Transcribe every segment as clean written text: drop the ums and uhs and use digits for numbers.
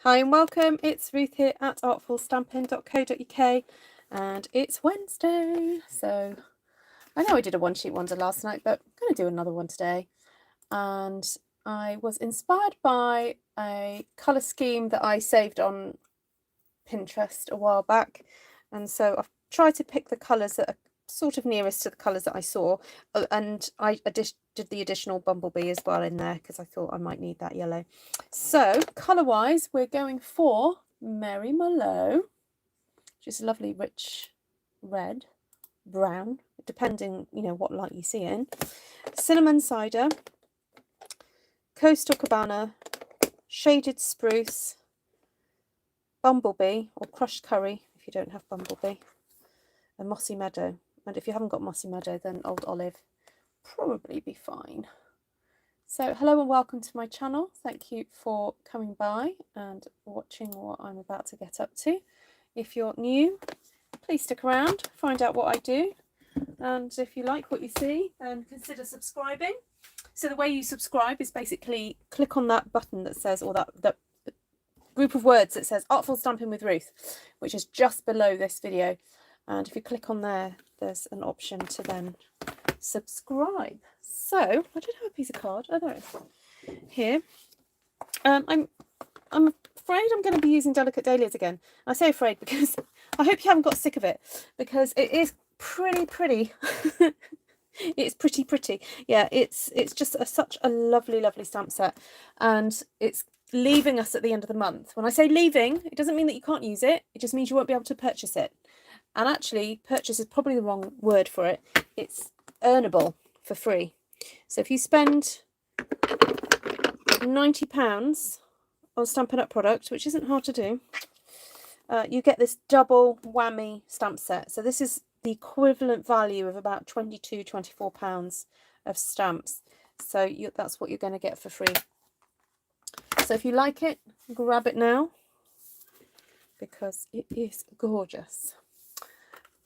Hi and welcome, it's Ruth here at artfulstampin.co.uk and it's Wednesday. So I know I did a one sheet wonder last night, but I'm going to do another one today. And I was inspired by a colour scheme that I saved on Pinterest a while back. And so I've tried to pick the colours that are sort of nearest to the colours that I saw. And I did the additional Bumblebee as well in there because I thought I might need that yellow. So colour wise, we're going for Merlot, which is a lovely rich red, brown, depending, you know, what light you see it in. Cinnamon Cider, Coastal Cabana, Shaded Spruce, Bumblebee or Crushed Curry if you don't have Bumblebee, and Mossy Meadow. And if you haven't got Mossy Meadow, then Old Olive probably be fine. So hello and welcome to my channel. Thank you for coming by and watching what I'm about to get up to. If you're new, please stick around, find out what I do, and if you like what you see, then consider subscribing. So the way you subscribe is basically click on that button that says, or that group of words that says Artful Stampin with Ruth, which is just below this video. And if you click on there, there's an option to then subscribe. So I don't have a piece of card. Oh, there it is. Here. I'm afraid I'm going to be using Delicate Dahlias again. I say afraid because I hope you haven't got sick of it, because it is pretty. It's pretty. Yeah, it's just such a lovely stamp set, and it's leaving us at the end of the month. When I say leaving, it doesn't mean that you can't use it. It just means you won't be able to purchase it. And actually, purchase is probably the wrong word for it. It's earnable for free. So if you spend £90 on Stampin' Up product, which isn't hard to do, you get this double whammy stamp set. So this is the equivalent value of about £22–24 of stamps. So that's what you're going to get for free. So if you like it, grab it now, because it is gorgeous.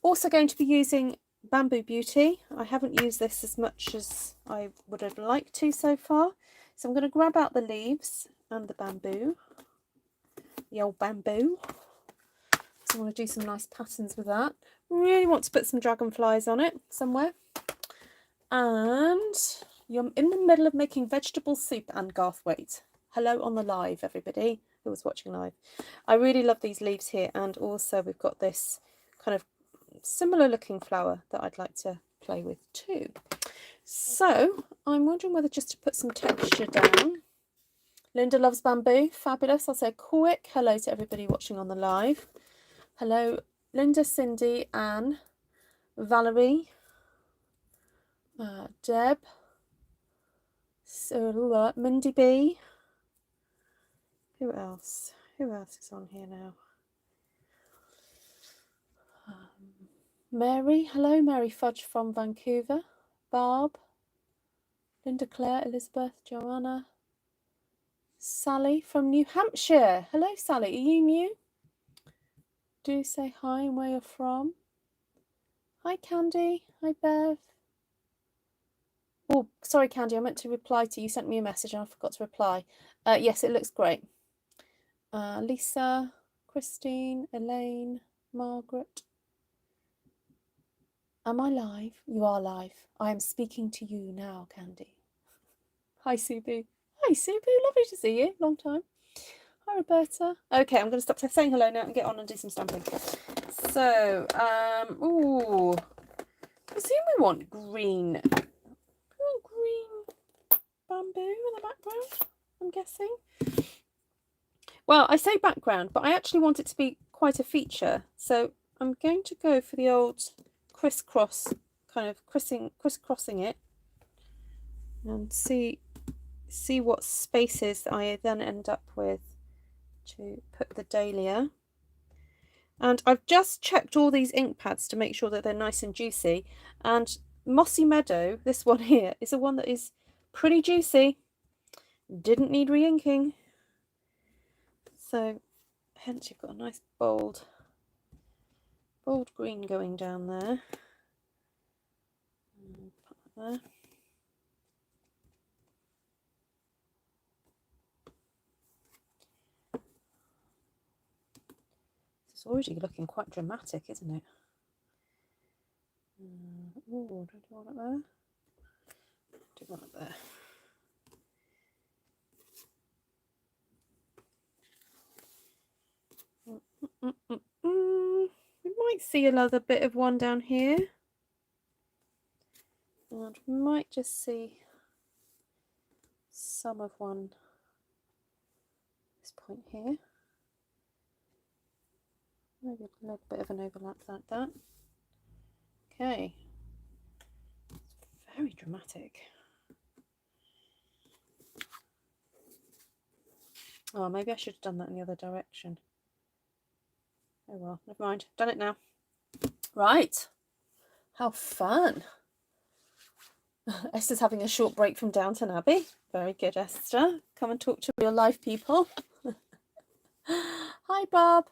Also going to be using Bamboo Beauty. I haven't used this as much as I would have liked to so far. So I'm going to grab out the leaves and the bamboo, the old bamboo. So I want to do some nice patterns with that. Really want to put some dragonflies on it somewhere. And you're in the middle of making vegetable soup and Garth Waite. Hello on the live, everybody who was watching live. I really love these leaves here, and also we've got this kind of similar looking flower that I'd like to play with too. So I'm wondering whether just to put some texture down. Linda loves bamboo, fabulous. I'll say a quick hello to everybody watching on the live. Hello Linda, Cindy, Anne, Valerie, Deb, so Mindy B. Who else is on here now? Mary, hello, Mary Fudge from Vancouver, Barb, Linda Claire, Elizabeth, Joanna, Sally from New Hampshire. Hello, Sally, are you new? Do say hi and where you're from. Hi, Candy. Hi, Bev. Oh, sorry, Candy, I meant to reply to you. You sent me a message and I forgot to reply. Yes, it looks great. Lisa, Christine, Elaine, Margaret. Am I live? You are live. I am speaking to you now, Candy. Hi, Subu. Hi, Subu. Lovely to see you. Long time. Hi, Roberta. Okay, I'm going to stop saying hello now and get on and do some stamping. So, ooh, I presume we want green. Green bamboo in the background, I'm guessing. Well, I say background, but I actually want it to be quite a feature. So I'm going to go for the old crisscross, kind of crisscrossing it, and see what spaces I then end up with to put the Dahlia. And I've just checked all these ink pads to make sure that they're nice and juicy. And Mossy Meadow, this one here, is the one that is pretty juicy. Didn't need re-inking. So hence you've got a nice bold green going down there. Put that there. It's already looking quite dramatic, isn't it? Oh, do I want it there? Do I want it there? We might see another bit of one down here. And we might just see some of one at this point here. Maybe a little bit of an overlap like that. Okay. It's very dramatic. Oh, maybe I should have done that in the other direction. Oh well, never mind. Done it now. Right. How fun. Esther's having a short break from Downton Abbey. Very good, Esther. Come and talk to real life people. Hi, Bob.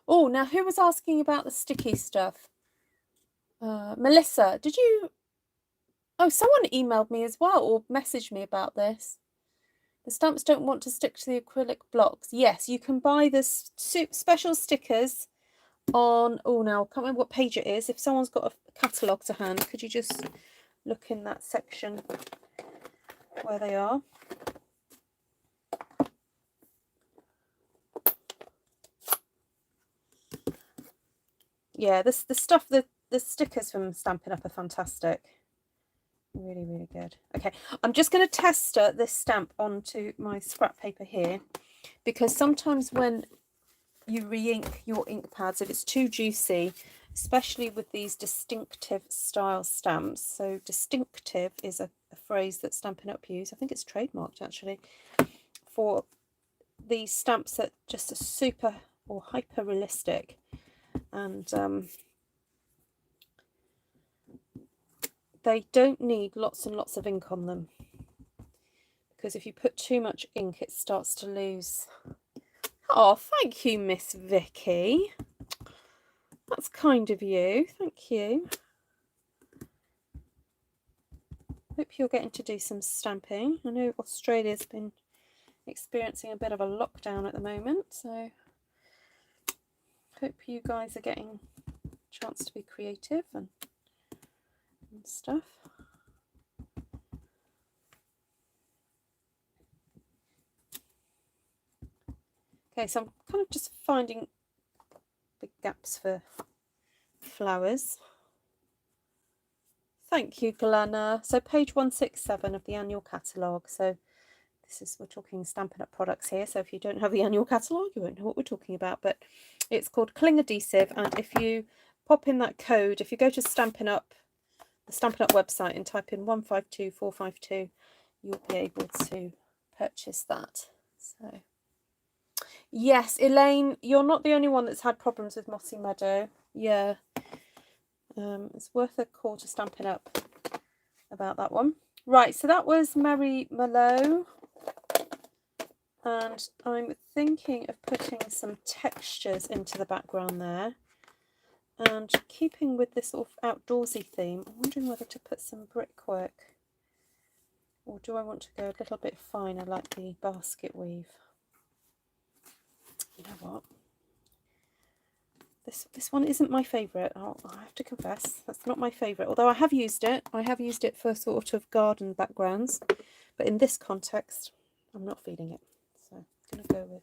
Oh, now who was asking about the sticky stuff? Melissa, did you... Oh, someone emailed me as well or messaged me about this. The stamps don't want to stick to the acrylic blocks. Yes, you can buy the special stickers on... Oh, now, I can't remember what page it is. If someone's got a catalogue to hand, could you just look in that section where they are? Yeah, the stuff, the stickers from Stampin' Up are fantastic. Really, really good. Okay, I'm just going to test this stamp onto my scrap paper here, because sometimes when you re-ink your ink pads, if it's too juicy, especially with these distinctive style stamps. So distinctive is a phrase that Stampin' Up use. I think it's trademarked actually, for these stamps that just are super or hyper realistic. And they don't need lots and lots of ink on them, because if you put too much ink it starts to lose. Oh, thank you, Miss Vicky. That's kind of you. Thank you. Hope you're getting to do some stamping. I know Australia's been experiencing a bit of a lockdown at the moment, so hope you guys are getting a chance to be creative and stuff. Okay, so I'm kind of just finding big gaps for flowers. Thank you, Glenna. So page 167 of the annual catalogue. So this is, we're talking Stampin' Up products here. So if you don't have the annual catalogue, you won't know what we're talking about. But it's called Cling Adhesive. And if you pop in that code, if you go to Stampin' Up, the Stampin' Up website, and type in 152452, you'll be able to purchase that. So yes, Elaine, you're not the only one that's had problems with Mossy Meadow. Yeah. It's worth a call to Stampin' Up about that one. Right, so that was Mary Merlot. And I'm thinking of putting some textures into the background there. And keeping with this sort of outdoorsy theme, I'm wondering whether to put some brickwork. Or do I want to go a little bit finer like the basket weave? You know what? This one isn't my favourite. I have to confess, that's not my favourite. Although I have used it. I have used it for sort of garden backgrounds. But in this context, I'm not feeling it. So I'm going to go with...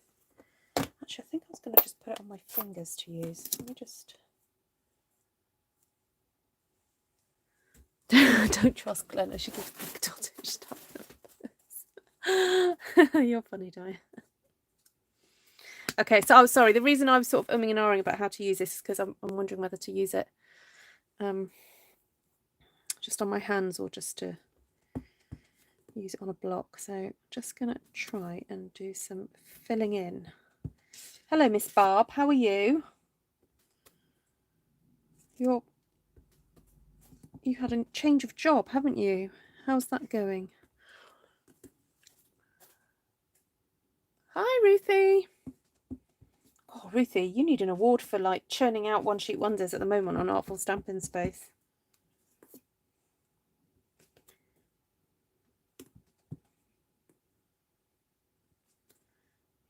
Actually, I think I was going to just put it on my fingers to use. Let me just... Don't trust Glenna. She gives big dotted stuff. You're funny, Di. Okay, so I'm sorry. The reason I was sort of umming and ahhing about how to use this is because I'm wondering whether to use it just on my hands or just to use it on a block. So I'm just going to try and do some filling in. Hello, Miss Barb. How are you? You had a change of job, haven't you? How's that going? Hi, Ruthie. Oh, Ruthie, you need an award for like churning out one-sheet wonders at the moment on Artful Stampin' Space.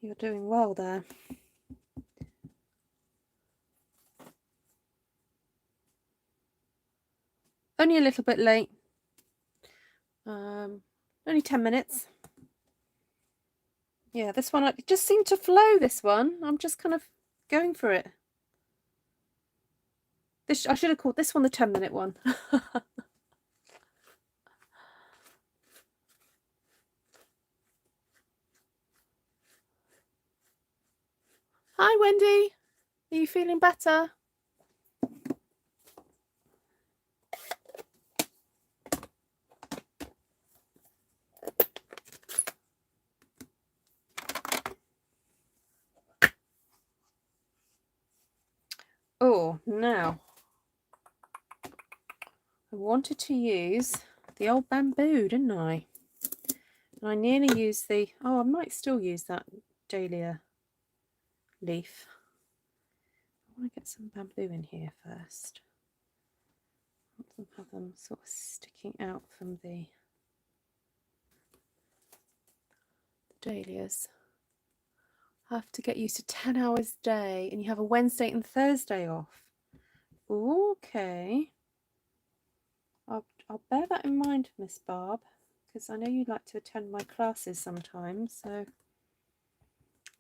You're doing well there. Only a little bit late. Only 10 minutes. Yeah, this one, it just seemed to flow, this one. I'm just kind of going for it. This, I should have called this one the 10-minute one. Hi, Wendy. Are you feeling better? Oh, now I wanted to use the old bamboo, didn't I? And I nearly used the, oh, I might still use that Dahlia leaf. I want to get some bamboo in here first. Have them sort of sticking out from the dahlias. I have to get used to 10 hours a day, and you have a Wednesday and Thursday off. Okay. I'll bear that in mind, Miss Barb, because I know you like to attend my classes sometimes, so I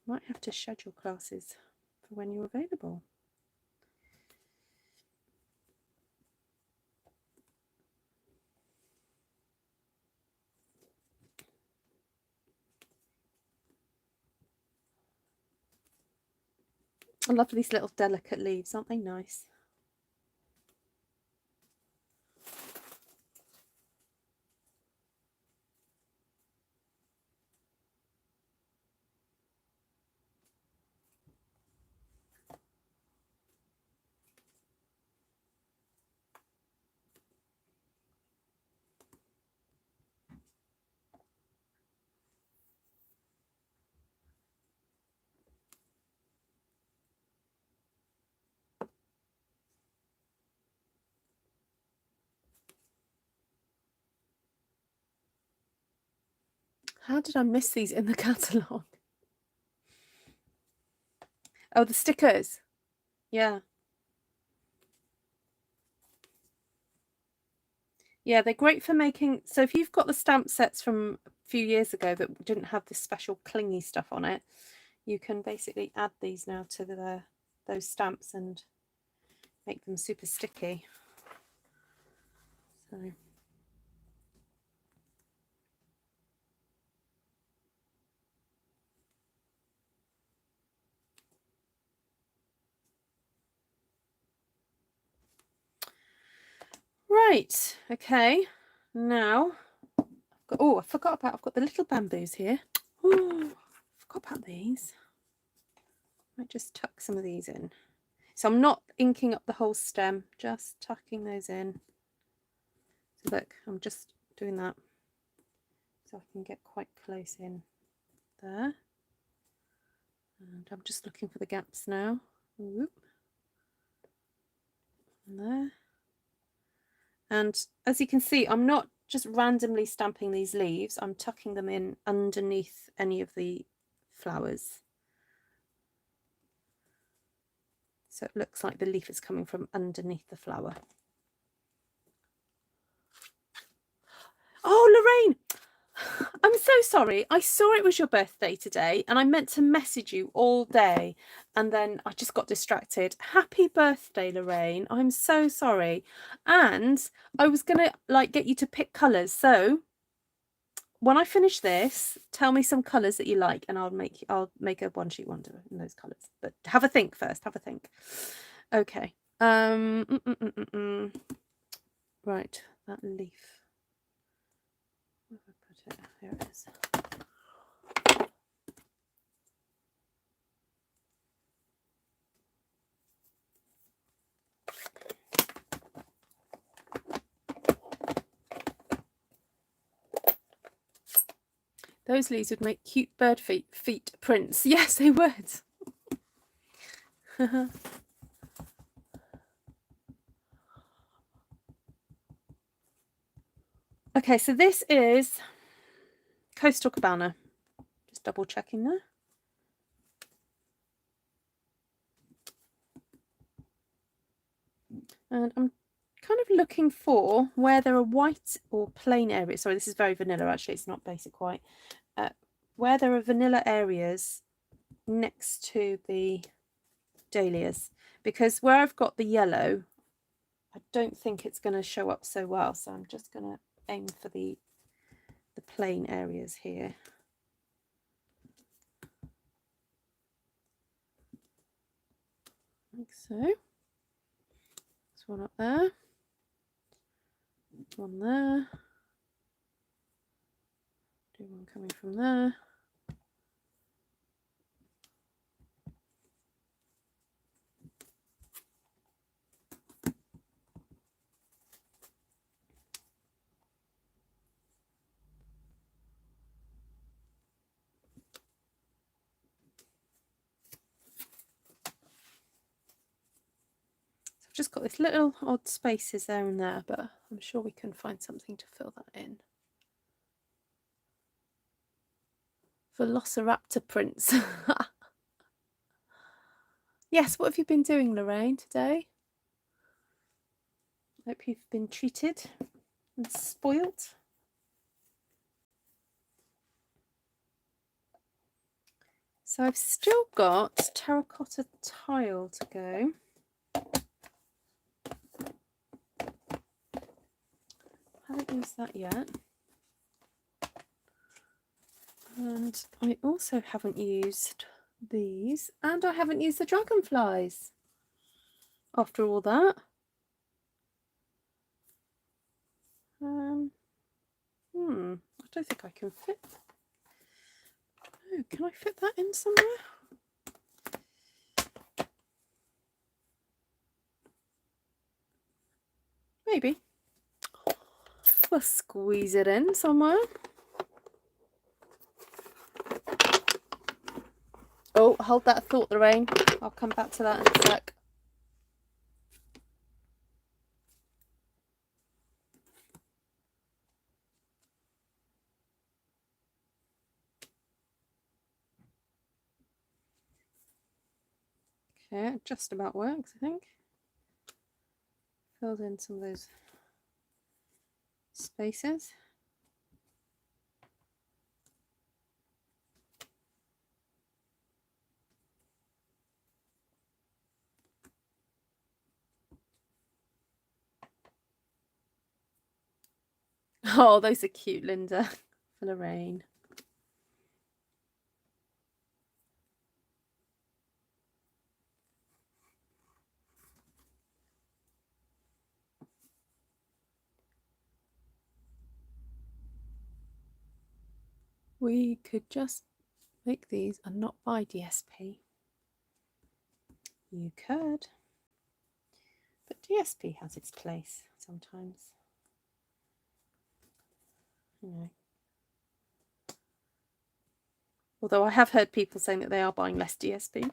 might have to schedule classes for when you're available. I love these little delicate leaves, aren't they nice? How did I miss these in the catalogue? Oh, the stickers. Yeah. Yeah, they're great for making, so if you've got the stamp sets from a few years ago that didn't have this special clingy stuff on it, you can basically add these now to those stamps and make them super sticky. So right, okay. Now oh, I forgot about, I've got the little bamboos here. Oh, forgot about these. Might just tuck some of these in. So I'm not inking up the whole stem, just tucking those in. So look, I'm just doing that so I can get quite close in there. And I'm just looking for the gaps now. Whoop. And there. And as you can see, I'm not just randomly stamping these leaves, I'm tucking them in underneath any of the flowers. So it looks like the leaf is coming from underneath the flower. Oh, Lorraine, I'm so sorry. I saw it was your birthday today and I meant to message you all day and then I just got distracted. Happy birthday, Lorraine. I'm so sorry. And I was going to get you to pick colours. So when I finish this, tell me some colours that you like and I'll make a one-sheet wonder in those colours. But have a think first. Have a think. Okay. Right, that leaf. Where have I put it? Here it is. Those leaves would make cute bird feet prints. Yes, they would. Okay, so this is Coastal Cabana. Just double checking there. And I'm kind of looking for where there are white or plain areas. Sorry, this is very vanilla actually, it's not basic white. Where there are vanilla areas next to the dahlias, because where I've got the yellow, I don't think it's going to show up so well, so I'm just going to aim for the plain areas here. Like so. There's one up there, one there, do one coming from there. I've just got this little odd spaces there and there, but I'm sure we can find something to fill that in. Velociraptor prints. Yes, what have you been doing, Lorraine, today? Hope you've been treated and spoilt. So I've still got terracotta tile to go. Haven't used that yet. And I also haven't used these, and I haven't used the dragonflies after all that. I don't think I can fit. Oh, can I fit that in somewhere? Maybe. We'll squeeze it in somewhere. Oh, hold that thought, Lorraine. I'll come back to that in a sec. Okay, just about works, I think. Filled in some of those spaces. Oh, those are cute, Linda. For Lorraine. We could just make these and not buy DSP. You could. But DSP has its place sometimes. You know. Although I have heard people saying that they are buying less DSP.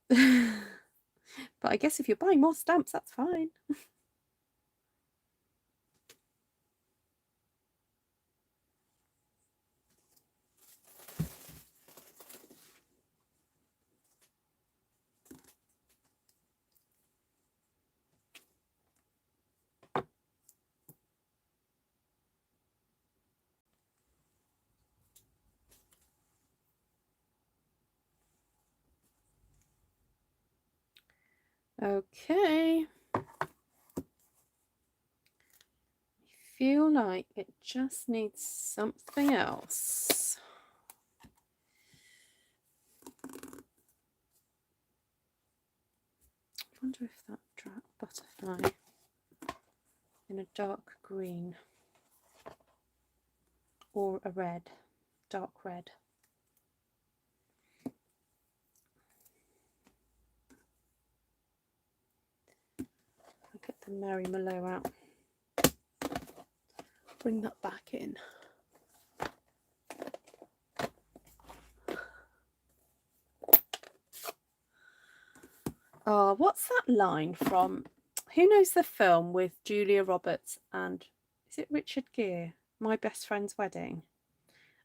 But I guess if you're buying more stamps, that's fine. Okay. I feel like it just needs something else. I wonder if that butterfly in a dark green or a red, dark red. I'll get the Merlot out. Bring that back in. Oh, what's that line from? Who knows the film with Julia Roberts and is it Richard Gere? My Best Friend's Wedding.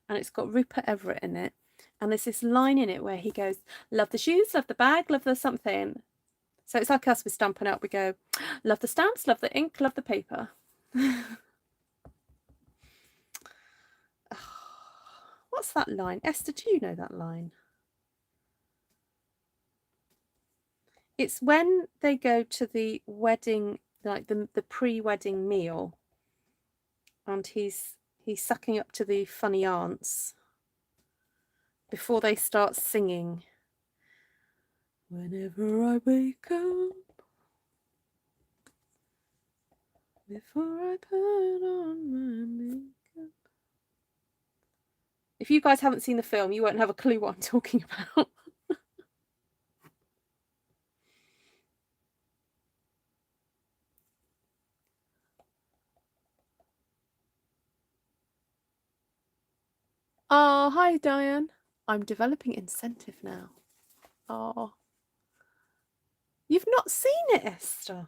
And it's got Rupert Everett in it. And there's this line in it where he goes, love the shoes, love the bag, love the something. So it's like us with Stampin' Up. We go, love the stamps, love the ink, love the paper. What's that line? Esther, do you know that line? It's when they go to the wedding, like the pre-wedding meal, and he's sucking up to the funny aunts before they start singing. Whenever I wake up, before I put on my makeup. If you guys haven't seen the film, you won't have a clue what I'm talking about. Oh, hi, Diane. I'm developing incentive now. Oh. You've not seen it, Esther.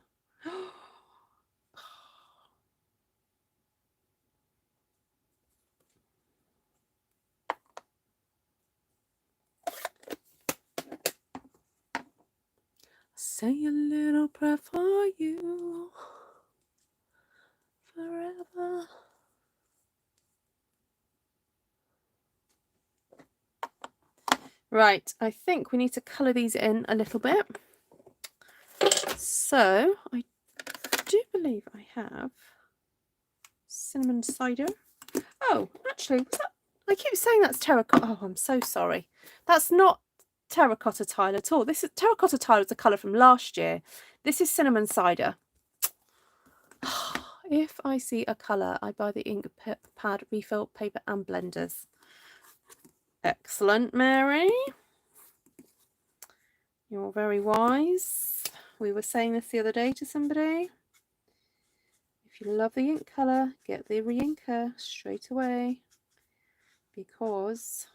Say a little prayer for you forever. Right, I think we need to colour these in a little bit. So I do believe I have cinnamon cider. Oh, actually, was that? I keep saying that's terracotta. Oh, I'm so sorry. That's not terracotta tile at all. This is terracotta tile is a colour from last year. This is cinnamon cider. If I see a colour, I buy the ink pad, refill paper and blenders. Excellent, Mary. You're very wise. We were saying this the other day to somebody. If you love the ink colour, get the re-inker straight away. Because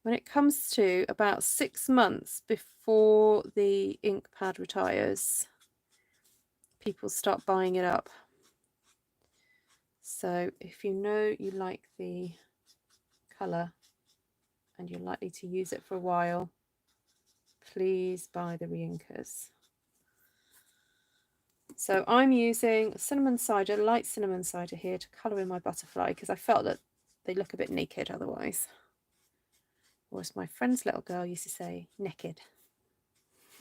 when it comes to about 6 months before the ink pad retires, people start buying it up. So if you know you like the colour and you're likely to use it for a while, please buy the re-inkers. So I'm using cinnamon cider, light cinnamon cider here to colour in my butterfly because I felt that they look a bit naked otherwise. Or as my friend's little girl used to say, naked.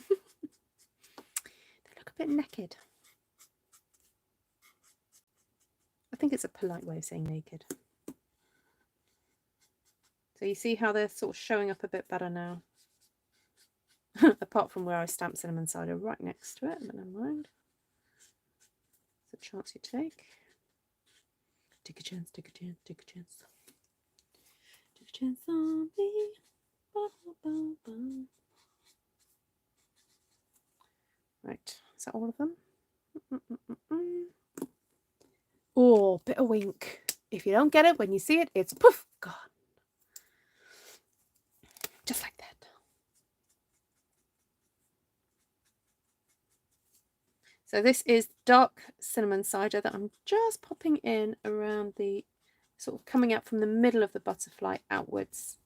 They look a bit naked. I think it's a polite way of saying naked. So you see how they're sort of showing up a bit better now. Apart from where I stamped cinnamon cider right next to it, but never mind. It's a chance you take. Take a chance, take a chance, take a chance. Take a chance on me. Ba, ba, ba, ba. Right, is that all of them? Oh, bit of wink. If you don't get it when you see it, it's poof, gone. Just like that. So this is dark cinnamon cider that I'm just popping in around the, sort of coming out from the middle of the butterfly outwards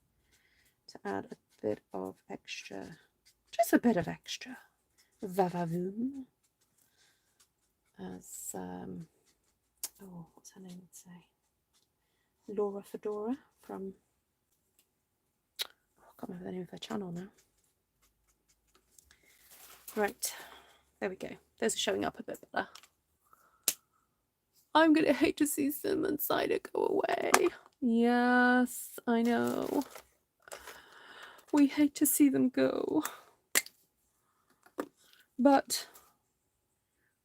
to add a bit of extra, just a bit of extra va-va-voom. As, oh, what's her name would say? Laura Fedora from, oh, I can't remember the name of her channel now. Right, there we go. Those are showing up a bit better. I'm going to hate to see cinnamon cider go away. Yes, I know. We hate to see them go. But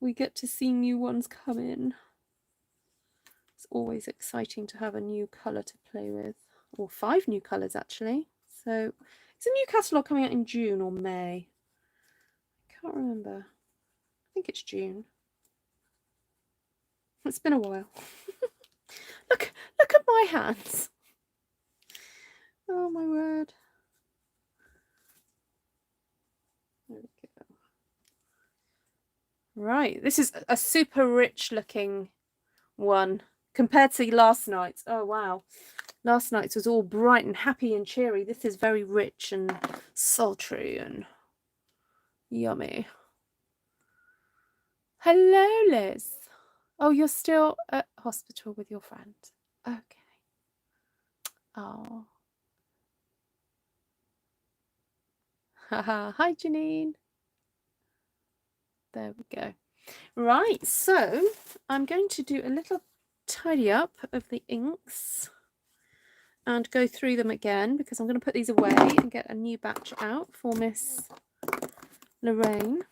we get to see new ones come in. It's always exciting to have a new colour to play with. Or 5 new colours, actually. So, it's a new catalogue coming out in June or May. I can't remember. I think it's June. It's been a while. Look at my hands. Oh my word. There we go. Right, this is a super rich looking one compared to last night's. Oh wow. Last night's was all bright and happy and cheery. This is very rich and sultry and Yummy. Hello, Liz. Oh, you're still at hospital with your friend. Okay. Oh. Hi, Janine. There we go. Right, so I'm going to do a little tidy up of the inks and go through them again because I'm going to put these away and get a new batch out for Miss Lorraine.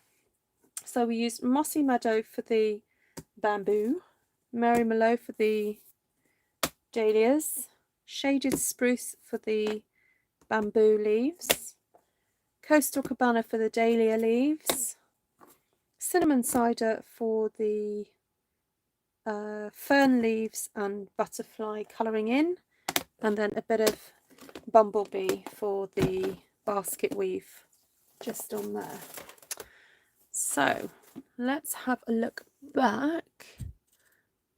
So we used Mossy Meadow for the bamboo, Merlot for the dahlias, Shaded Spruce for the bamboo leaves, Coastal Cabana for the dahlia leaves, Cinnamon Cider for the fern leaves and butterfly colouring in, and then a bit of Bumblebee for the basket weave just on there. So let's have a look back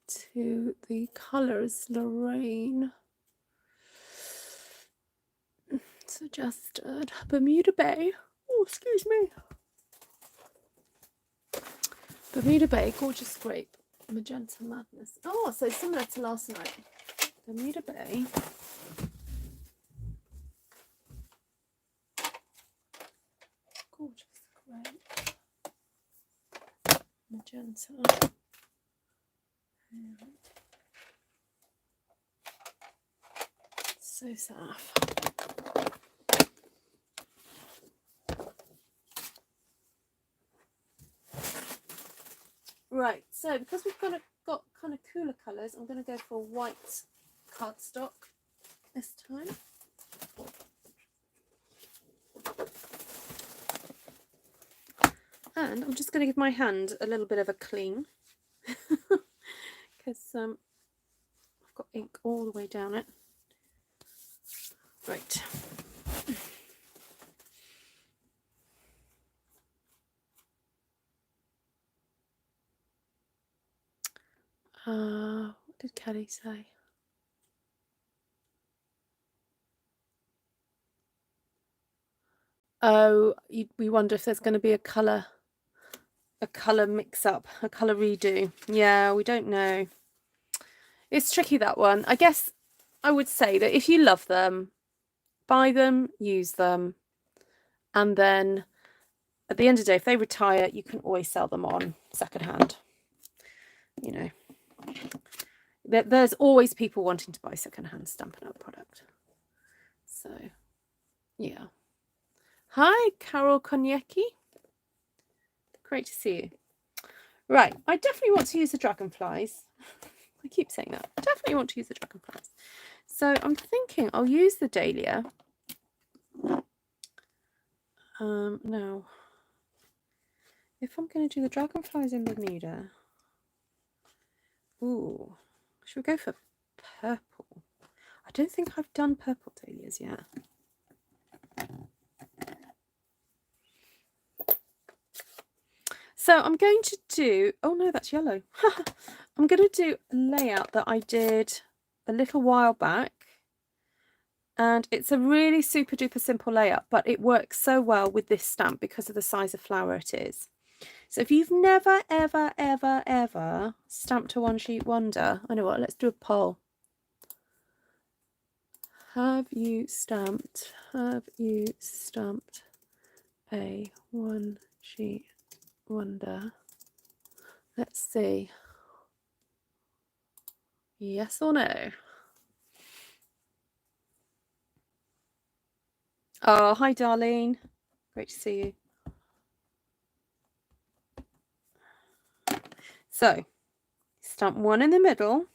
to the colours Lorraine suggested. Bermuda Bay. Oh, excuse me. Bermuda Bay, Gorgeous Grape, Magenta Madness. Oh, so similar to last night. Bermuda Bay. Gorgeous Grape. Magenta. So saff. Right, so because we've got kind of cooler colours, I'm going to go for white cardstock this time. And I'm just going to give my hand a little bit of a clean because I've got ink all the way down it. Right. What did Kelly say? Oh, we wonder if there's going to be a colour mix up, a colour redo. Yeah, we don't know. It's tricky, that one. I guess I would say that if you love them, buy them, use them, and then at the end of the day, if they retire, you can always sell them on secondhand. You know, there's always people wanting to buy secondhand Stampin' Up product. So, yeah. Hi, Carol Koniecki. Great to see you. Right, I definitely want to use the dragonflies. I keep saying that. I definitely want to use the dragonflies. So I'm thinking I'll use the Dahlia. Now, if I'm going to do the dragonflies in Bermuda, ooh, should we go for purple? I don't think I've done purple dahlias yet. So I'm going to do, oh no, that's yellow. I'm going to do a layout that I did a little while back. And it's a really super duper simple layout, but it works so well with this stamp because of the size of flower it is. So if you've never, ever, ever, ever stamped a one sheet wonder, I know what, let's do a poll. Have you stamped a one sheet wonder? Let's see. Yes or no? Oh, hi, Darlene. Great to see you. So, stamp one in the middle.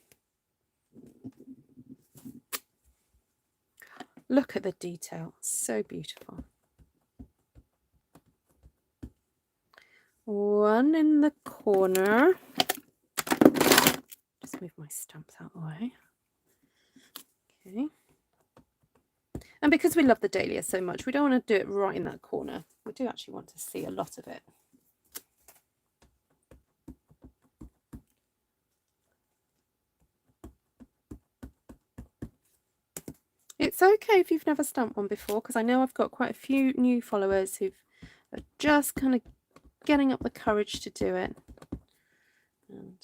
Look at the detail. So beautiful. One in the corner. Just move my stamps out of the way. Okay. And because we love the Dahlia so much, we don't want to do it right in that corner. We do actually want to see a lot of it. It's okay if you've never stamped one before, because I know I've got quite a few new followers who've but just kind of getting up the courage to do it. And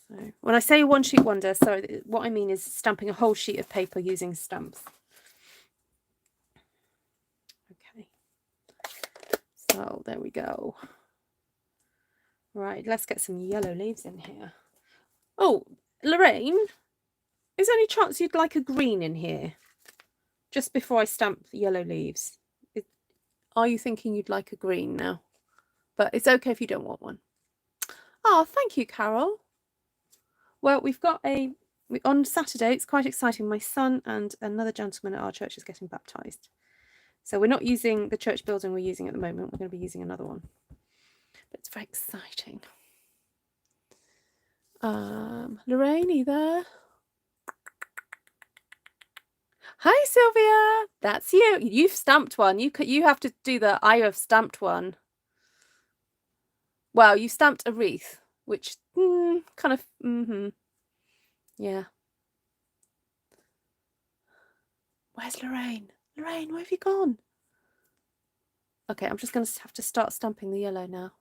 so when I say one sheet wonder, so what I mean is stamping a whole sheet of paper using stamps. Okay, so there we go. Right, let's get some yellow leaves in here. Oh, Lorraine, is there any chance you'd like a green in here just before I stamp the yellow leaves? Are you thinking you'd like a green now? But it's okay if you don't want one. Oh, thank you, Carol. Well, we've got on Saturday, it's quite exciting. My son and another gentleman at our church is getting baptised. So we're not using the church building we're using at the moment. We're going to be using another one. But it's very exciting. Lorraine, are you there? Hi, Sylvia. That's you. You've stamped one. You have to do the I have stamped one. Well, you stamped a wreath, which kind of, yeah. Where's Lorraine? Lorraine, where have you gone? Okay, I'm just going to have to start stamping the yellow now.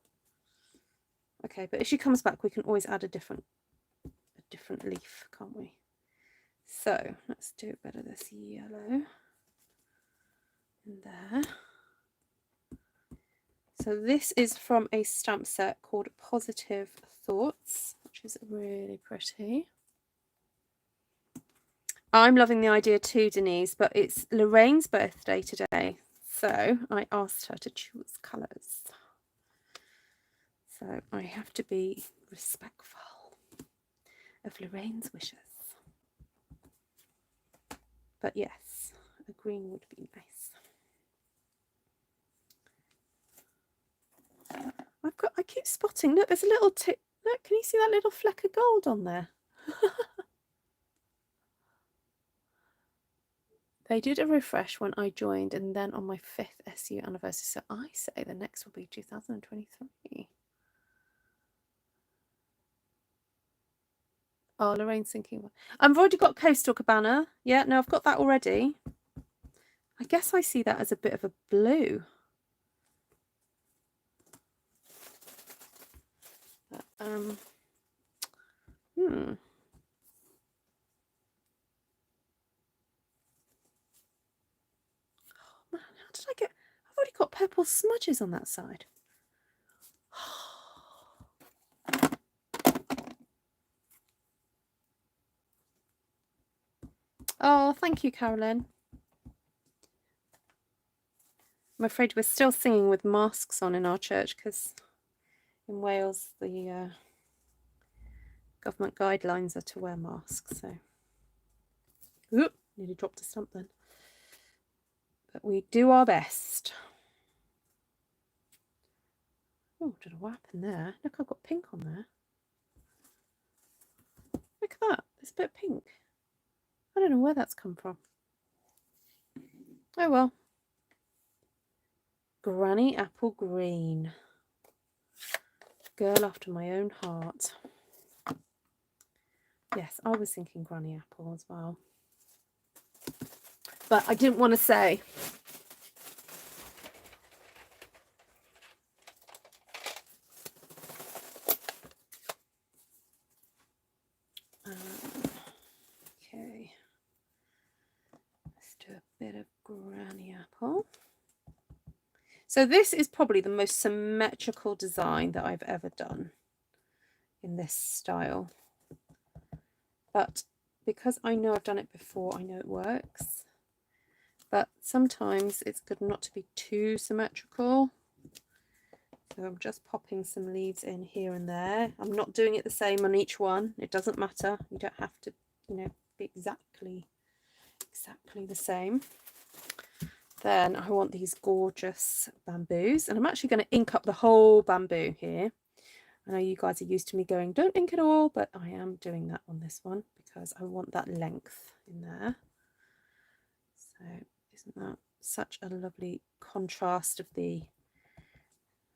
Okay, but if she comes back, we can always add a different leaf, can't we? So let's do a bit of this yellow in there. So this is from a stamp set called Positive Thoughts, which is really pretty. I'm loving the idea too, Denise, but it's Lorraine's birthday today, so I asked her to choose colours. So I have to be respectful of Lorraine's wishes. But yes, a green would be nice. I keep spotting, look, there's a little tip. Look, can you see that little fleck of gold on there? They did a refresh when I joined and then on my 5th SU anniversary. So I say the next will be 2023. Oh, Lorraine's thinking. I've already got Coastal Cabana. Yeah, no, I've got that already. I guess I see that as a bit of a blue. Oh man, how did I get... I've already got purple smudges on that side. Oh, thank you, Carolyn. I'm afraid we're still singing with masks on in our church because in Wales the government guidelines are to wear masks. So, oop, nearly dropped a stump then. But we do our best. Oh, did a whap in there. Look, I've got pink on there. Look at that. There's a bit of pink. I don't know where that's come from. Oh well. Granny apple green. Girl after my own heart. Yes, I was thinking granny apple as well. But I didn't want to say. Okay. Let's do a bit of granny apple. So this is probably the most symmetrical design that I've ever done in this style. But because I know I've done it before, I know it works. But sometimes it's good not to be too symmetrical. So I'm just popping some leaves in here and there. I'm not doing it the same on each one. It doesn't matter. You don't have to, be exactly the same. Then I want these gorgeous bamboos, and I'm actually going to ink up the whole bamboo here. I know you guys are used to me going, don't ink it all, but I am doing that on this one because I want that length in there. So isn't that such a lovely contrast of the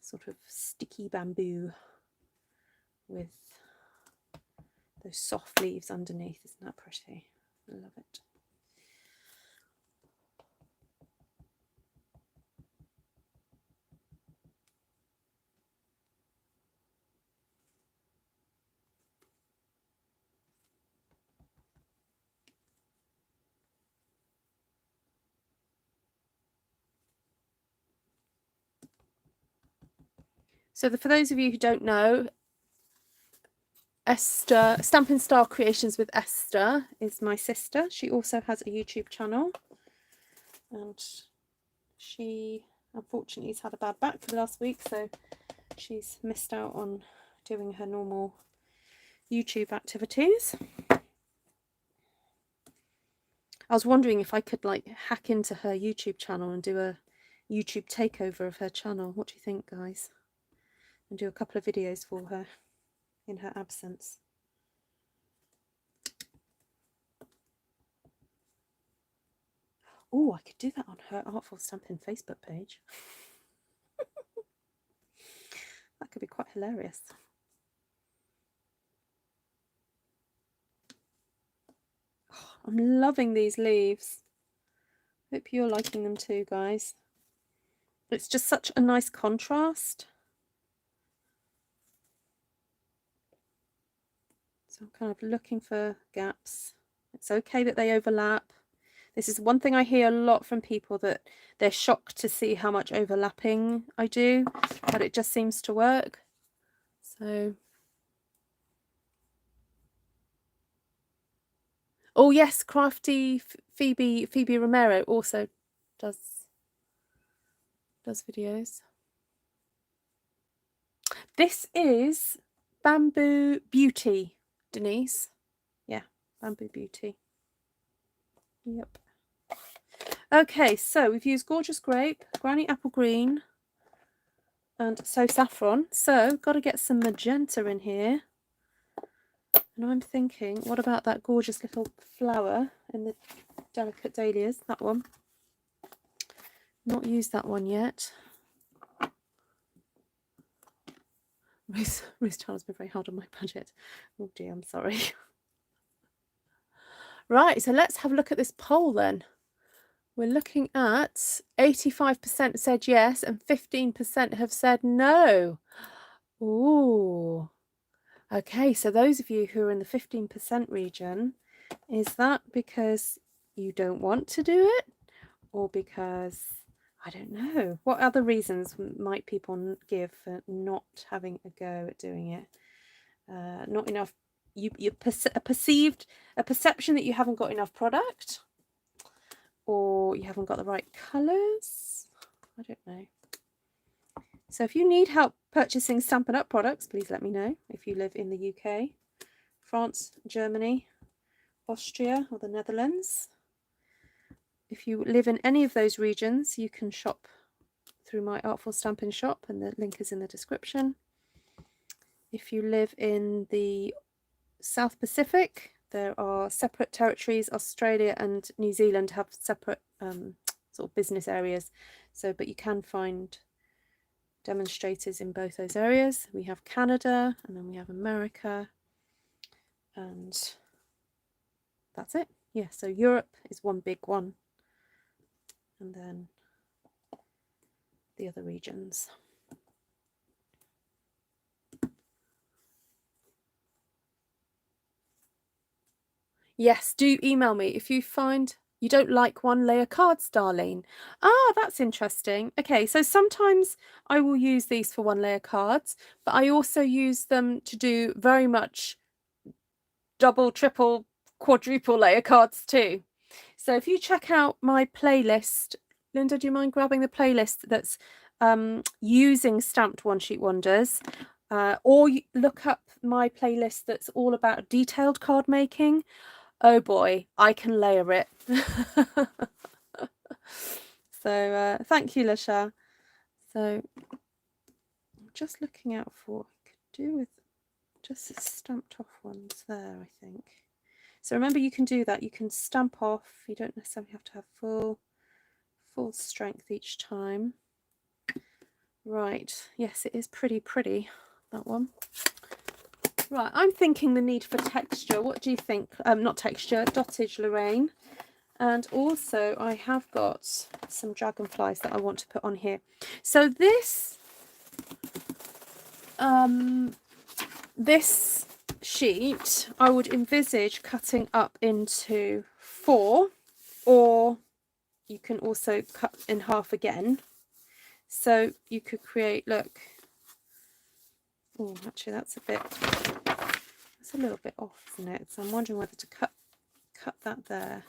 sort of sticky bamboo with those soft leaves underneath? Isn't that pretty? I love it. So for those of you who don't know, Esther, Stampin' Star Creations with Esther is my sister. She also has a YouTube channel, and she unfortunately has had a bad back for the last week, so she's missed out on doing her normal YouTube activities. I was wondering if I could like hack into her YouTube channel and do a YouTube takeover of her channel. What do you think, guys? And do a couple of videos for her in her absence. Oh, I could do that on her Artful Stampin Facebook page. That could be quite hilarious. Oh, I'm loving these leaves. Hope you're liking them too, guys. It's just such a nice contrast. So I'm kind of looking for gaps. It's okay that they overlap. This is one thing I hear a lot from people, that they're shocked to see how much overlapping I do, but it just seems to work. So, oh yes, Crafty Phoebe Romero also does videos. This is Bamboo Beauty, Denise. Yeah, Bamboo Beauty. Yep. Okay, so we've used Gorgeous Grape, Granny Apple Green, and So Saffron. So got to get some magenta in here. And I'm thinking, what about that gorgeous little flower in the Delicate Dahlias? That one. Not used that one yet. Ruth Charles has been very hard on my budget. Oh dear, I'm sorry. Right, so let's have a look at this poll then. We're looking at 85% said yes and 15% have said no. Ooh. Okay, so those of you who are in the 15% region, is that because you don't want to do it? Or because, I don't know, what other reasons might people give for not having a go at doing it? Not enough, a perception that you haven't got enough product, or you haven't got the right colours. I don't know. So if you need help purchasing Stampin' Up products, please let me know. If you live in the UK, France, Germany, Austria, or the Netherlands. If you live in any of those regions, you can shop through my Artful Stampin' shop, and the link is in the description. If you live in the South Pacific, there are separate territories. Australia and New Zealand have separate sort of business areas. So, but you can find demonstrators in both those areas. We have Canada, and then we have America, and that's it. Yeah, so Europe is one big one, and then the other regions. Yes, do email me if you find you don't like one layer cards, Darlene. Ah, that's interesting. Okay, so sometimes I will use these for one layer cards, but I also use them to do very much double, triple, quadruple layer cards too. So if you check out my playlist, Linda, do you mind grabbing the playlist that's using stamped one sheet wonders, or you look up my playlist that's all about detailed card making. Oh boy, I can layer it. So thank you, Lasha. So I'm just looking out for, I could do with just the stamped off ones there, I think. So remember, you can do that. You can stamp off. You don't necessarily have to have full strength each time. Right. Yes, it is pretty, that one. Right, I'm thinking the need for texture. What do you think? Not texture, dottage, Lorraine. And also I have got some dragonflies that I want to put on here. So this this sheet I would envisage cutting up into 4, or you can also cut in half again. So you could create, look, Oh, actually, that's a little bit off, isn't it? So I'm wondering whether to cut that there.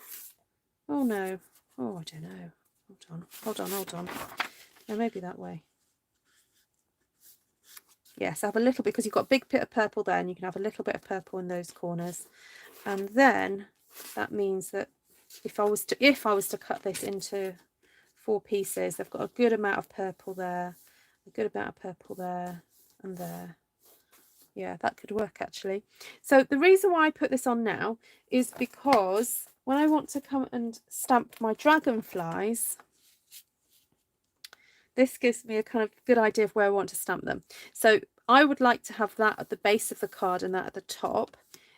Oh no. Oh, I don't know. Hold on. No, maybe that way. Yes, have a little bit, because you've got a bit of purple there, and you can have a little bit of purple in those corners. And then that means that if I was to cut this into 4 pieces, they've got a good amount of purple there, a good amount of purple there, and there. Yeah, that could work actually. So the reason why I put this on now is because when I want to come and stamp my dragonflies, this gives me a kind of good idea of where I want to stamp them. So I would like to have that at the base of the card and that at the top.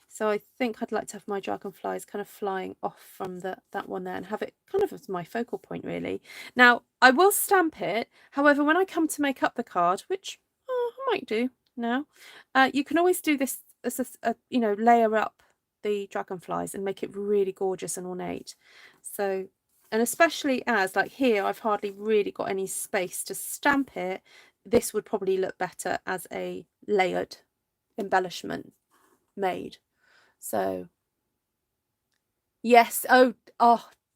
So I think I'd like to have my dragonflies kind of flying off from that one there and have it kind of as my focal point really. Now I will stamp it. However, when I come to make up the card, which I might do now, you can always do this as a you know, layer up the dragonflies and make it really gorgeous and ornate. So, and especially as like here I've hardly really got any space to stamp it, this would probably look better as a layered embellishment made. So yes, oh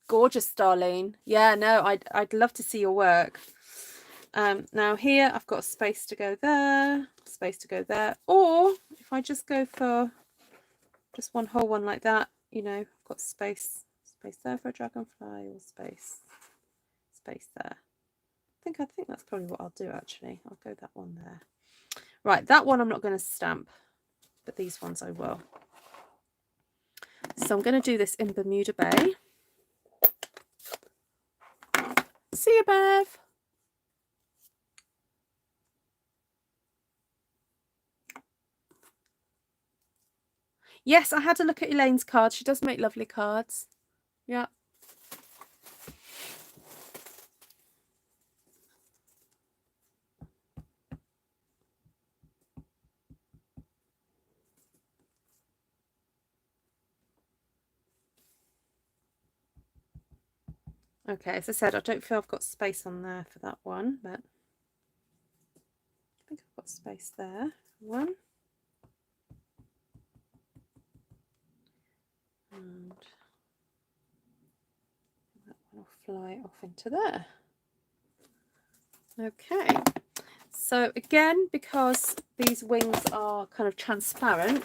gorgeous, Darlene. Yeah, no, I'd love to see your work. Now here I've got space to go there, space to go there, or if I just go for just one whole one like that, you know, I've got space there for a dragonfly, or space there. I think that's probably what I'll do actually. I'll go that one there. Right, that one I'm not going to stamp, but these ones I will. So I'm going to do this in Bermuda Bay. See you, Bev. Yes, I had a look at Elaine's cards. She does make lovely cards. Yeah. Okay, as I said, I don't feel I've got space on there for that one, but I think I've got space there. One. And that one will fly off into there. Okay, so again, because these wings are kind of transparent,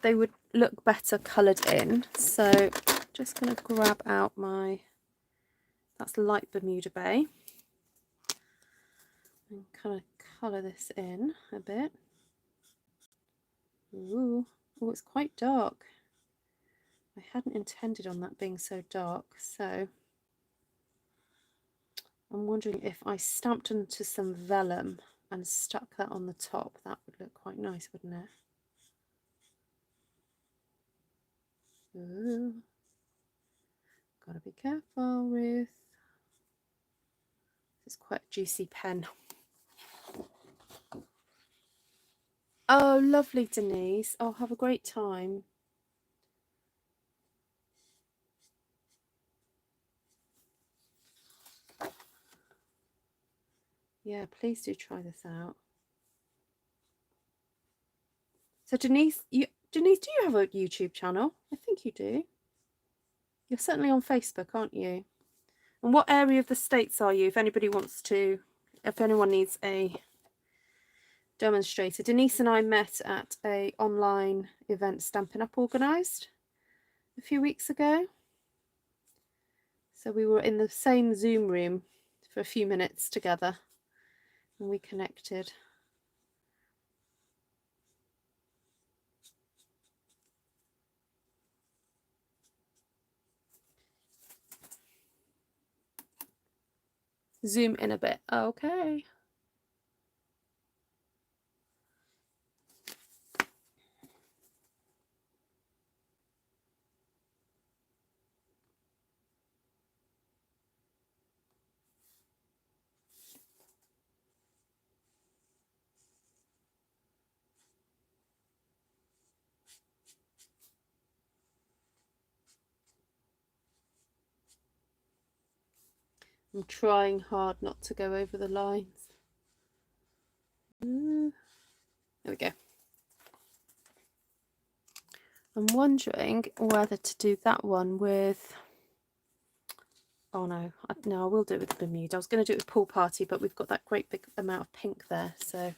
they would look better coloured in. So just going to grab out my, that's light Bermuda Bay, and kind of colour this in a bit. Ooh, oh, it's quite dark. I hadn't intended on that being so dark, so I'm wondering if I stamped onto some vellum and stuck that on the top, that would look quite nice, wouldn't it? Ooh. Gotta be careful, Ruth. This is quite a juicy pen. Oh, lovely, Denise. Oh, have a great time. Yeah, please do try this out. So Denise, do you have a YouTube channel? I think you do. You're certainly on Facebook, aren't you? And what area of the States are you, if anybody wants to, if anyone needs a demonstrator? Denise and I met at a online event Stampin' Up organised a few weeks ago. So we were in the same Zoom room for a few minutes together and we connected. Zoom in a bit. Okay. I'm trying hard not to go over the lines. There we go. I'm wondering whether to do that one with... Oh no, no, I will do it with the Bermuda. I was going to do it with Pool Party, but we've got that great big amount of pink there, so I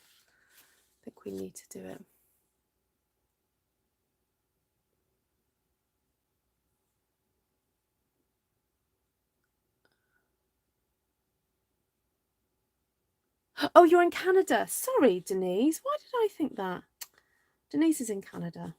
think we need to do it. Oh, you're in Canada. Sorry, Denise. Why did I think that? Denise is in Canada.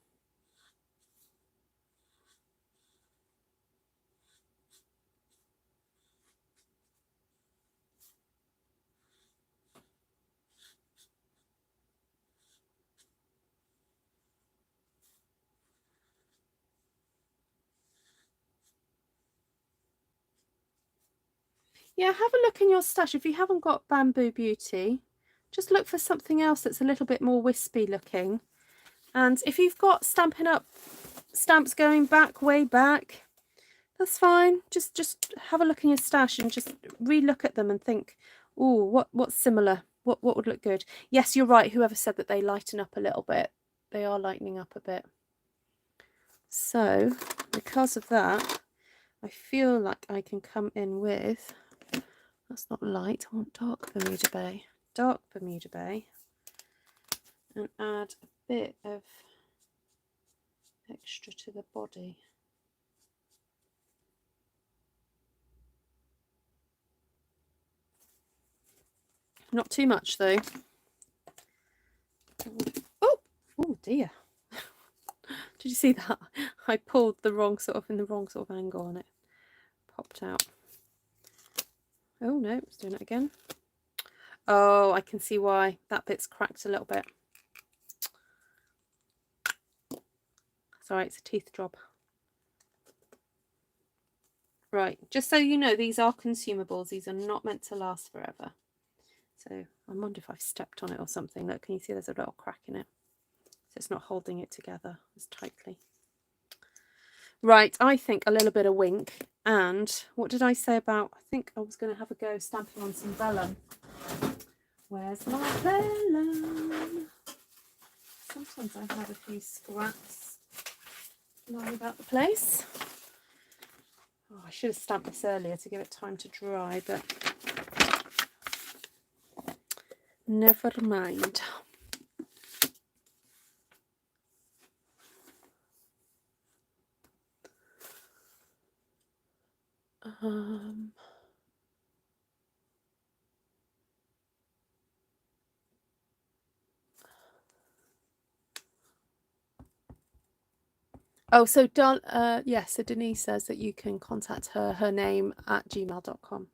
Yeah, have a look in your stash. If you haven't got Bamboo Beauty, just look for something else that's a little bit more wispy looking. And if you've got Stampin' Up stamps going back, way back, that's fine. Just have a look in your stash and just re-look at them and think, oh, what's similar? What would look good? Yes, you're right. Whoever said that they lighten up a little bit. They are lightening up a bit. So, because of that, I feel like I can come in with... That's not light. I want dark Bermuda Bay. Dark Bermuda Bay. And add a bit of extra to the body. Not too much though. Oh dear. Did you see that? I pulled the wrong sort of angle on it. Popped out. Oh no, it's doing it again. Oh, I can see why. That bit's cracked a little bit. Sorry, it's a teeth job. Right, just so you know, these are consumables. These are not meant to last forever. So I wonder if I've stepped on it or something. Look, can you see there's a little crack in it? So it's not holding it together as tightly. Right, I think a little bit of wink. And what did I say about, I think I was going to have a go stamping on some vellum. Where's my vellum? Sometimes I have a few scraps lying about the place. Oh, I should have stamped this earlier to give it time to dry, but never mind. Oh, so yeah, so Denise says that you can contact her name at gmail.com.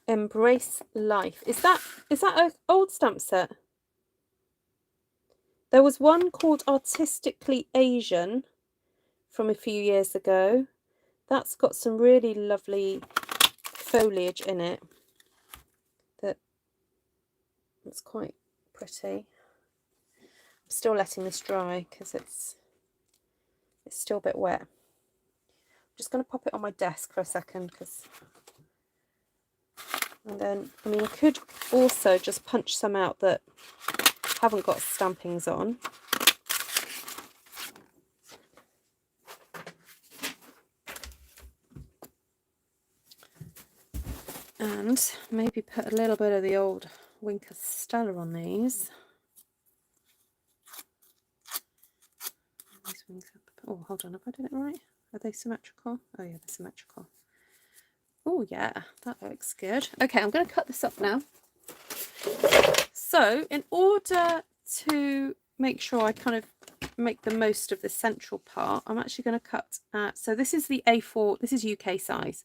Embrace Life. Is that an old stamp set? There was one called Artistically Asian from a few years ago. That's got some really lovely foliage in it. That's quite pretty. I'm still letting this dry because it's still a bit wet. I'm just going to pop it on my desk for a second and then, I mean, I could also just punch some out that haven't got stampings on. And maybe put a little bit of the old Winker Stella on these. Oh, hold on, have I done it right? Are they symmetrical? Oh yeah, they're symmetrical. Oh yeah, that looks good. Okay, I'm going to cut this up now. So in order to make sure I kind of make the most of the central part, I'm actually going to cut at, so this is the A4, this is UK size.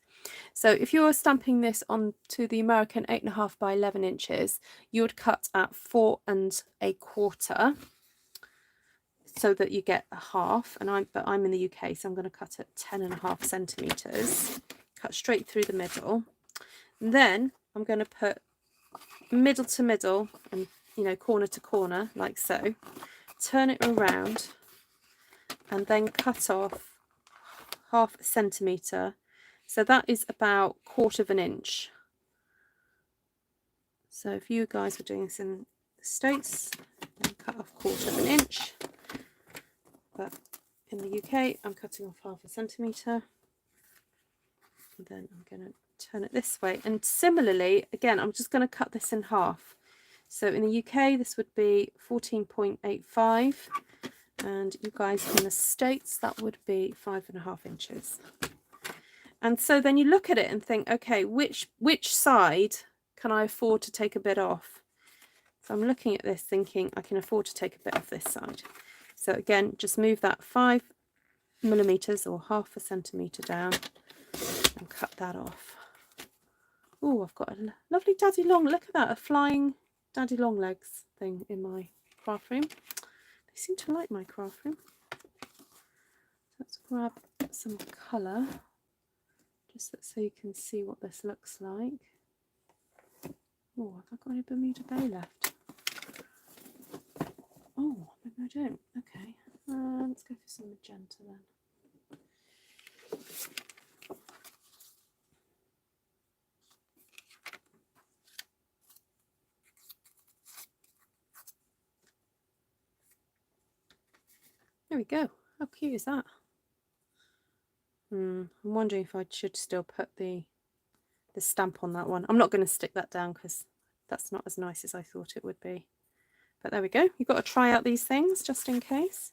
So if you're stamping this onto the American 8.5 by 11 inches, you would cut at 4 1/4 so that you get a half. But I'm in the UK, so I'm going to cut at 10.5 centimeters. cut straight through the middle. And then I'm going to put middle to middle and, you know, corner to corner, like so. Turn it around and then cut off 1/2 centimetre. So that is about 1/4 inch. So if you guys were doing this in the States, then cut off 1/4 inch. But in the UK, I'm cutting off 1/2 centimetre. And then I'm going to turn it this way. And similarly, again, I'm just going to cut this in half. So in the UK, this would be 14.85. And you guys in the States, that would be 5.5 inches. And so then you look at it and think, okay, which side can I afford to take a bit off? So I'm looking at this thinking I can afford to take a bit off this side. So again, just move that 5 millimeters or 1/2 centimetre down and cut that off. Oh, I've got a lovely daddy long, look at that, a flying daddy long legs thing in my craft room. They seem to like my craft room. Let's grab some colour, just so you can see what this looks like. Oh, have I got any Bermuda Bay left? Oh, maybe I don't. Okay, let's go for some magenta then. There we go. How cute is that? I'm wondering if I should still put the stamp on that one. I'm not going to stick that down because that's not as nice as I thought it would be. But there we go. You've got to try out these things just in case.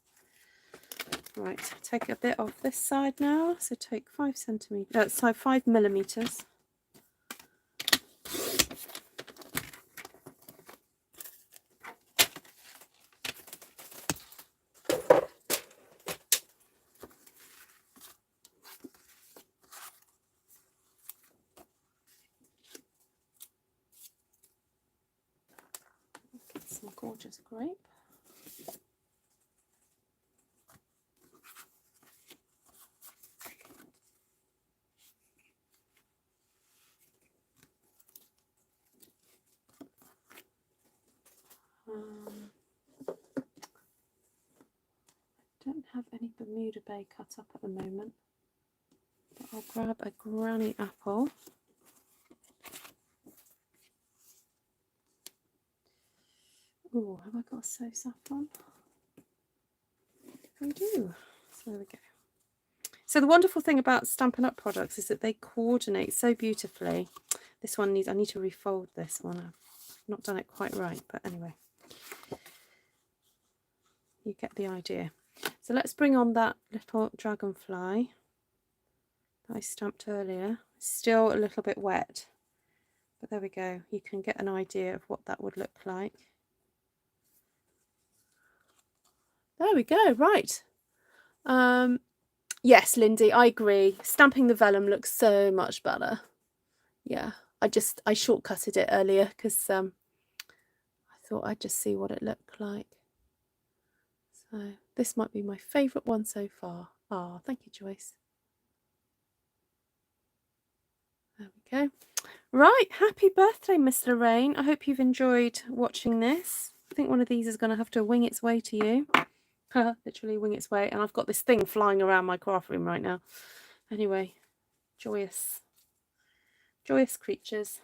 Right, take a bit off this side now. So take 5 centimeters, 5 millimeters. Get some gorgeous grape. I don't have any Bermuda Bay cut up at the moment, but I'll grab a granny apple. Oh, have I got a so saffron? I do. So there we go. So the wonderful thing about Stampin' Up products is that they coordinate so beautifully. This one I need to refold this one. I've not done it quite right, but anyway. You get the idea. So let's bring on that little dragonfly that I stamped earlier. It's still a little bit wet, but there we go. You can get an idea of what that would look like. There we go, right. Yes, Lindy, I agree. Stamping the vellum looks so much better. Yeah, I shortcutted it earlier because I thought I'd just see what it looked like. So this might be my favourite one so far. Ah, thank you, Joyce. There we go. Right, happy birthday, Miss Lorraine. I hope you've enjoyed watching this. I think one of these is going to have to wing its way to you. Literally wing its way. And I've got this thing flying around my craft room right now. Anyway, joyous creatures.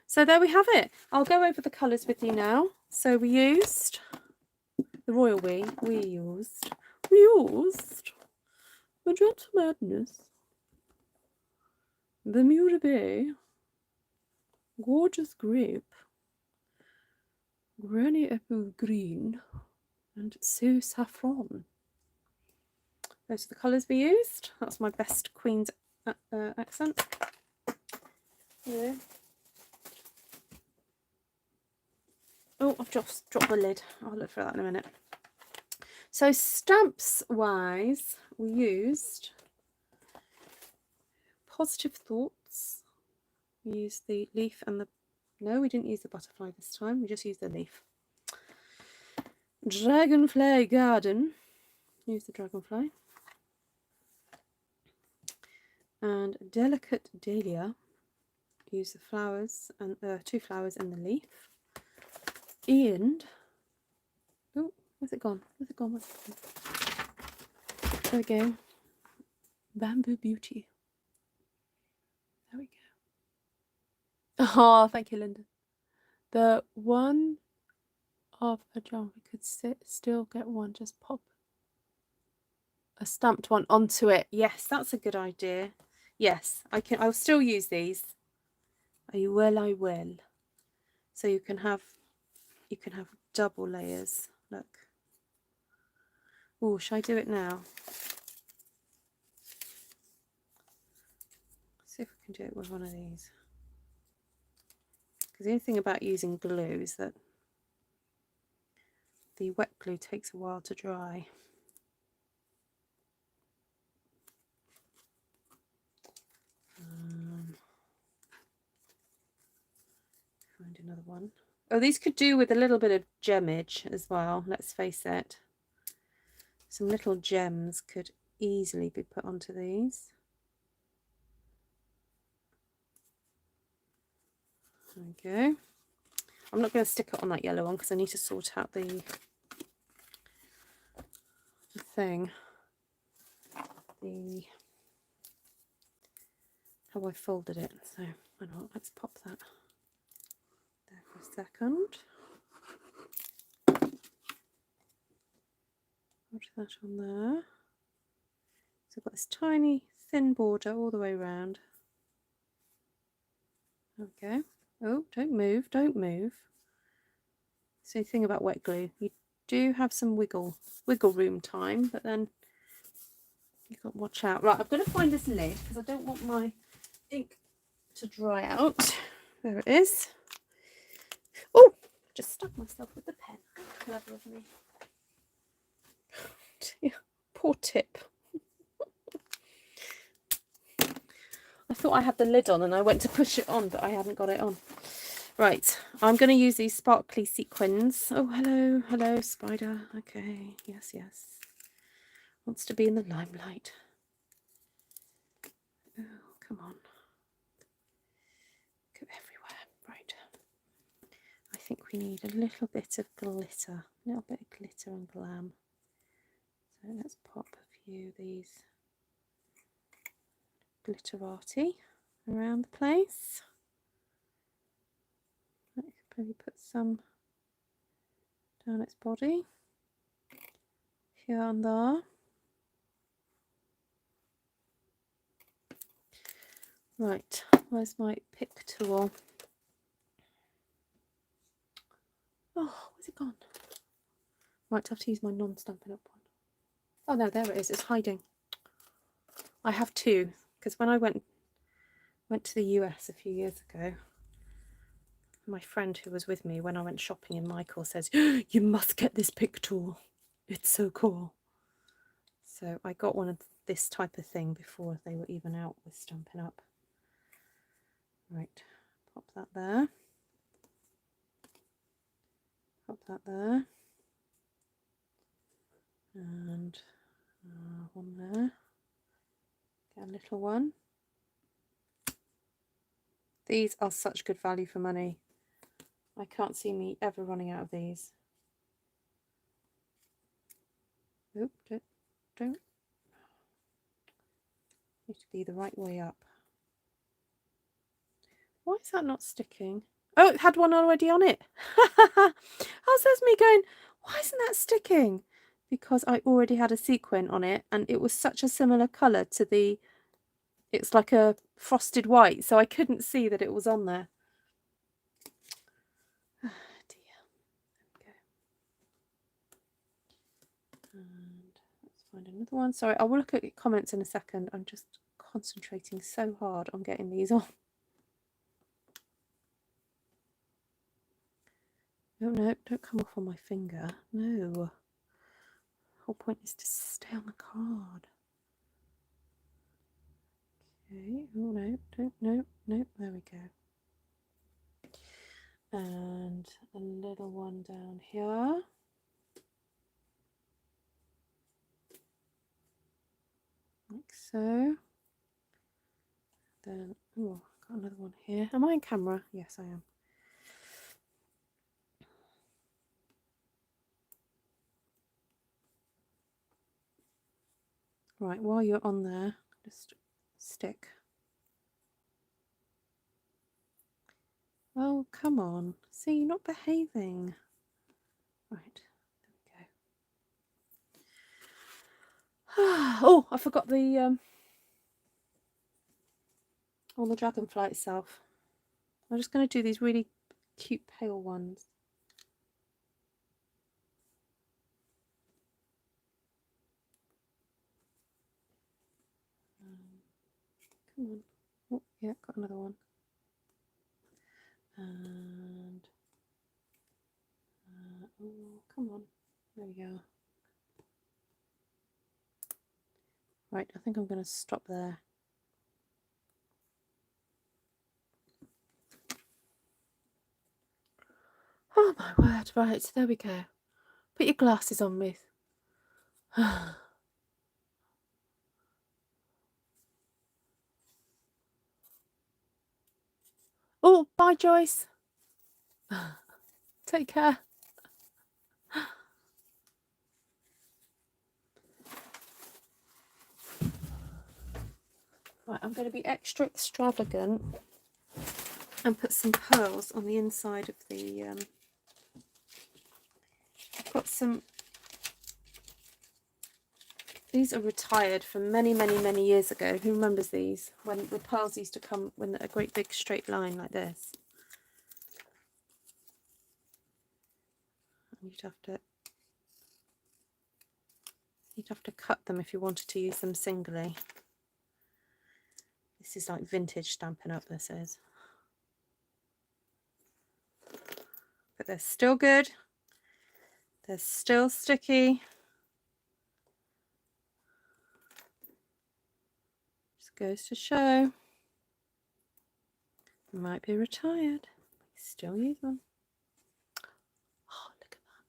So there we have it. I'll go over the colours with you now. So we used the royal we used Magenta Madness, Bermuda Bay, Gorgeous Grape, Granny Apple Green, and So Saffron. Those are the colours we used. That's my best Queen's accent. Yeah. Oh, I've just dropped the lid. I'll look for that in a minute. So stamps wise, we used Positive Thoughts. We used the leaf and the... No, we didn't use the butterfly this time. We just used the leaf. Dragonfly Garden. Use the dragonfly. And Delicate Dahlia. Use the flowers and 2 flowers and the leaf. And oh, where's it gone? Where's it gone? Where's it gone? There we go. Bamboo Beauty. There we go. Oh, thank you, Linda. The one of a jar, we could still get one. Just pop a stamped one onto it. Yes, that's a good idea. Yes, I can. I'll still use these. I will. So you can have double layers. Look. Oh, should I do it now? See if we can do it with one of these. Because the only thing about using glue is that the wet glue takes a while to dry. Find another one. Oh, these could do with a little bit of gemmage as well, let's face it. Some little gems could easily be put onto these. There we go. I'm not going to stick it on that yellow one because I need to sort out the thing. How I folded it. So, why not? Let's pop that there for a second. Put that on there. So I've got this tiny thin border all the way around. Okay. Oh, don't move, don't move. So the thing about wet glue, you do have some wiggle room time, but then you've got to watch out. Right, I'm going to find this lid because I don't want my ink to dry out. There it is. Oh, just stuck myself with the pen. Clever of me. Dear, poor tip. I thought I had the lid on and I went to push it on, but I hadn't got it on. Right, I'm going to use these sparkly sequins. Oh, hello, hello, spider. Okay, yes, yes. Wants to be in the limelight. Oh, come on. Go everywhere. Right. I think we need a little bit of glitter. A little bit of glitter and glam. So let's pop a few of these glitterati around the place. I could probably put some down its body. Here and there. Right, where's my pick tool? Oh, where's it gone? Right, I have to use my non-Stampin' Up one. Oh no, there it is. It's hiding. I have 2 because when I went to the US a few years ago, my friend who was with me when I went shopping in Michael says, "You must get this pick tool. It's so cool." So I got one of this type of thing before they were even out with Stampin' Up. Right, pop that there. Pop that there. And one there. Get a little one. These are such good value for money. I can't see me ever running out of these. Oop, don't. Need to be the right way up. Why is that not sticking? Oh, it had one already on it. How's this me going, why isn't that sticking? Because I already had a sequin on it and it was such a similar colour to the, it's like a frosted white, so I couldn't see that it was on there. Oh dear. There we go. And let's find another one. Sorry, I will look at your comments in a second. I'm just concentrating so hard on getting these on. No, no, don't come off on my finger. No. The whole point is to stay on the card. Okay. Oh, no, don't, no, there we go. And a little one down here. Like so. Then, oh, I've got another one here. Am I in camera? Yes, I am. Right, while you're on there, just stick. Oh, come on. See, you're not behaving. Right, there we go. Oh, I forgot the on the Dragonfly itself. I'm just going to do these really cute pale ones. Come on. Oh, yeah, got another one. And oh, come on. There we go. Right, I think I'm going to stop there. Oh my word, right, there we go. Put your glasses on, Ruth. Oh, bye, Joyce. Take care. Right, I'm going to be extra extravagant and put some pearls on the inside of the... I've got some... These are retired from many, many, many years ago. Who remembers these? When the pearls used to come when a great big straight line like this. And you'd have to cut them if you wanted to use them singly. This is like vintage Stampin' Up, this is. But they're still good. They're still sticky. Just goes to show. They might be retired. But still use them. Oh, look at that.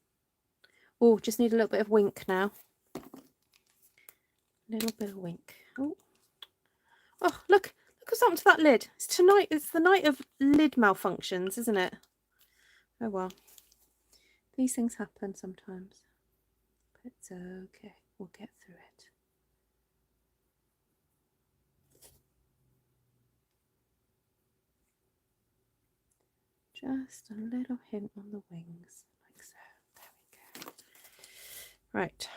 Oh, just need a little bit of wink now. A little bit of wink. Oh, oh, look what's happened to that lid. It's tonight. It's the night of lid malfunctions, isn't it? Oh well. These things happen sometimes. But it's okay. We'll get through it. Just a little hint on the wings, like so. There we go. Right.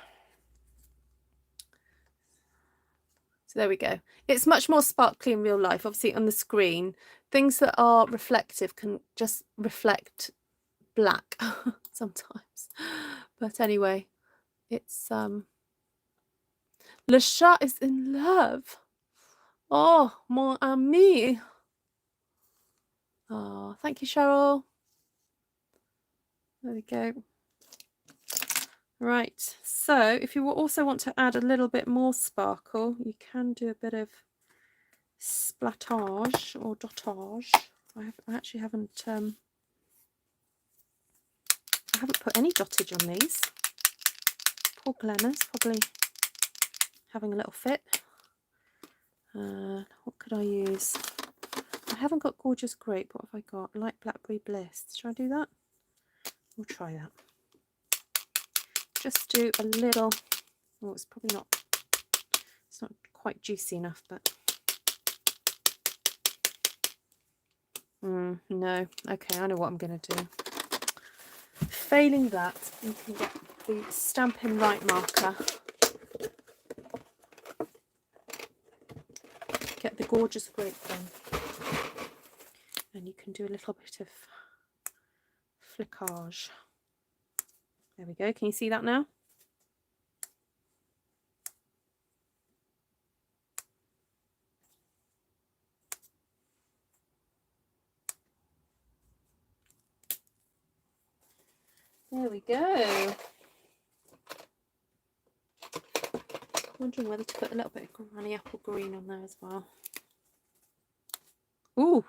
So there we go. It's much more sparkly in real life. Obviously on the screen, things that are reflective can just reflect black sometimes. But anyway, it's Le chat is in love. Oh, mon ami. Oh, thank you, Cheryl. There we go. Right, so if you also want to add a little bit more sparkle, you can do a bit of splattage or dottage. I actually haven't put any dottage on these. Poor Glenna's probably having a little fit. What could I use? I haven't got Gorgeous Grape. What have I got? Light Blackberry Bliss. Should I do that? We'll try that. Just do a little. Oh, it's probably not. It's not quite juicy enough, but. No. Okay, I know what I'm going to do. Failing that, you can get the Stampin' Right marker. Get the Gorgeous Grape one. And you can do a little bit of flickage. There we go. Can you see that now? There we go. Wondering whether to put a little bit of Granny Apple Green on there as well. Ooh,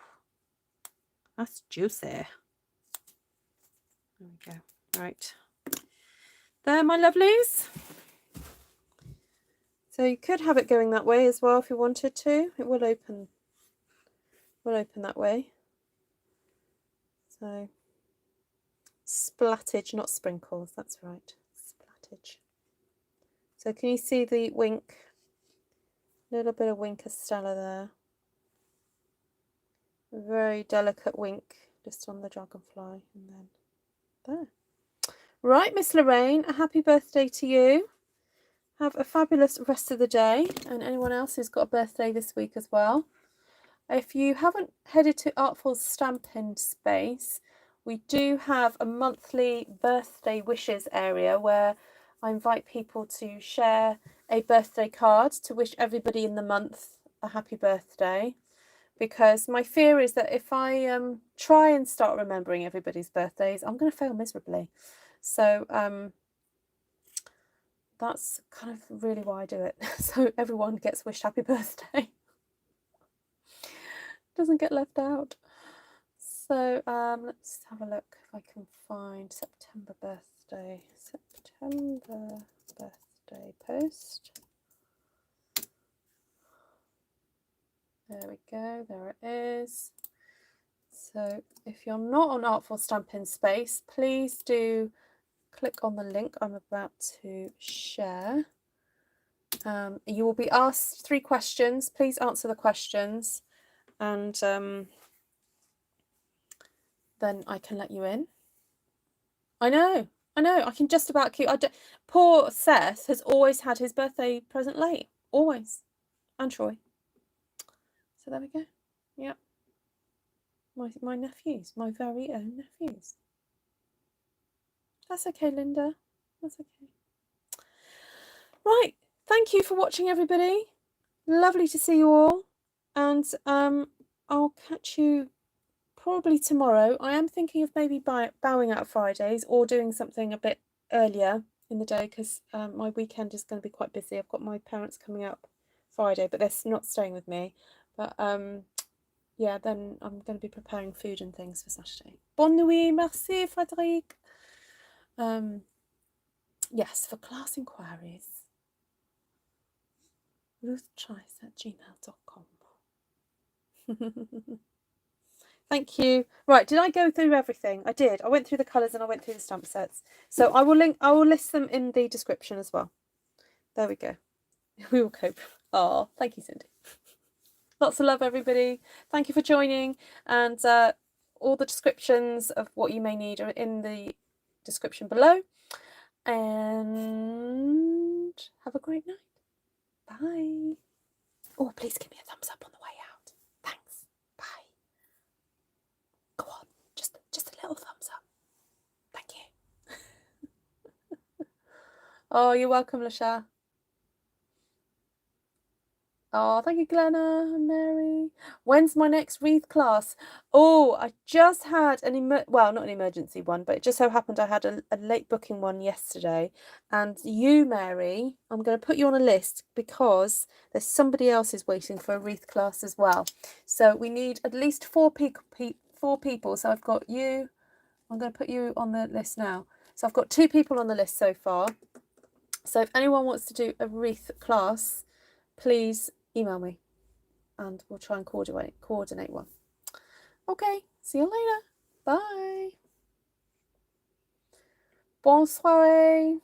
that's juicy. There we go. Right. There, my lovelies. So you could have it going that way as well if you wanted to. It will open We'll open that way. So splattage, not sprinkles, that's right. Splattage. So can you see the wink? A little bit of wink of Stella there. A very delicate wink just on the dragonfly, and then there. Right, Miss Lorraine, a happy birthday to you. Have a fabulous rest of the day, and anyone else who's got a birthday this week as well. If you haven't headed to Artful Stampin space, we do have a monthly birthday wishes area where I invite people to share a birthday card to wish everybody in the month a happy birthday. Because my fear is that if I try and start remembering everybody's birthdays, I'm going to fail miserably. So that's kind of really why I do it. So everyone gets wished happy birthday. Doesn't get left out. So let's have a look if I can find September birthday. September birthday post. There we go, there it is. So if you're not on Artful Stampin space, please do click on the link I'm about to share. You will be asked 3 questions. Please answer the questions, and then I can let you in. I know, I can just about keep... Poor Seth has always had his birthday present late, always, and Troy. So there we go. Yep. My nephews, my very own nephews. That's okay, Linda. That's okay. Right. Thank you for watching, everybody. Lovely to see you all. And I'll catch you probably tomorrow. I am thinking of maybe bowing out Fridays or doing something a bit earlier in the day, because my weekend is going to be quite busy. I've got my parents coming up Friday, but they're not staying with me. But yeah, then I'm going to be preparing food and things for Saturday. Bonne nuit, merci Frédéric. Yes, for class inquiries, ruthchice@gmail.com. Thank you. Right, did I go through everything? I did. I went through the colours and I went through the stamp sets. So I will list them in the description as well. There we go. We will cope. Oh, thank you, Cindy. Lots of love, everybody. Thank you for joining. And all the descriptions of what you may need are in the description below. And have a great night. Bye. Oh, please give me a thumbs up on the way out. Thanks. Bye. Go on. Just a little thumbs up. Thank you. Oh, you're welcome, Lasha. Oh, thank you, Glenna and Mary. When's my next wreath class? Oh, I just had well, not an emergency one, but it just so happened I had a late booking one yesterday. And you, Mary, I'm going to put you on a list because there's somebody else who's waiting for a wreath class as well. So we need at least 4 people. So I've got you. I'm going to put you on the list now. So I've got 2 people on the list so far. So if anyone wants to do a wreath class, please email me and we'll try and coordinate one. Okay, see you later. Bye. Bonne soirée.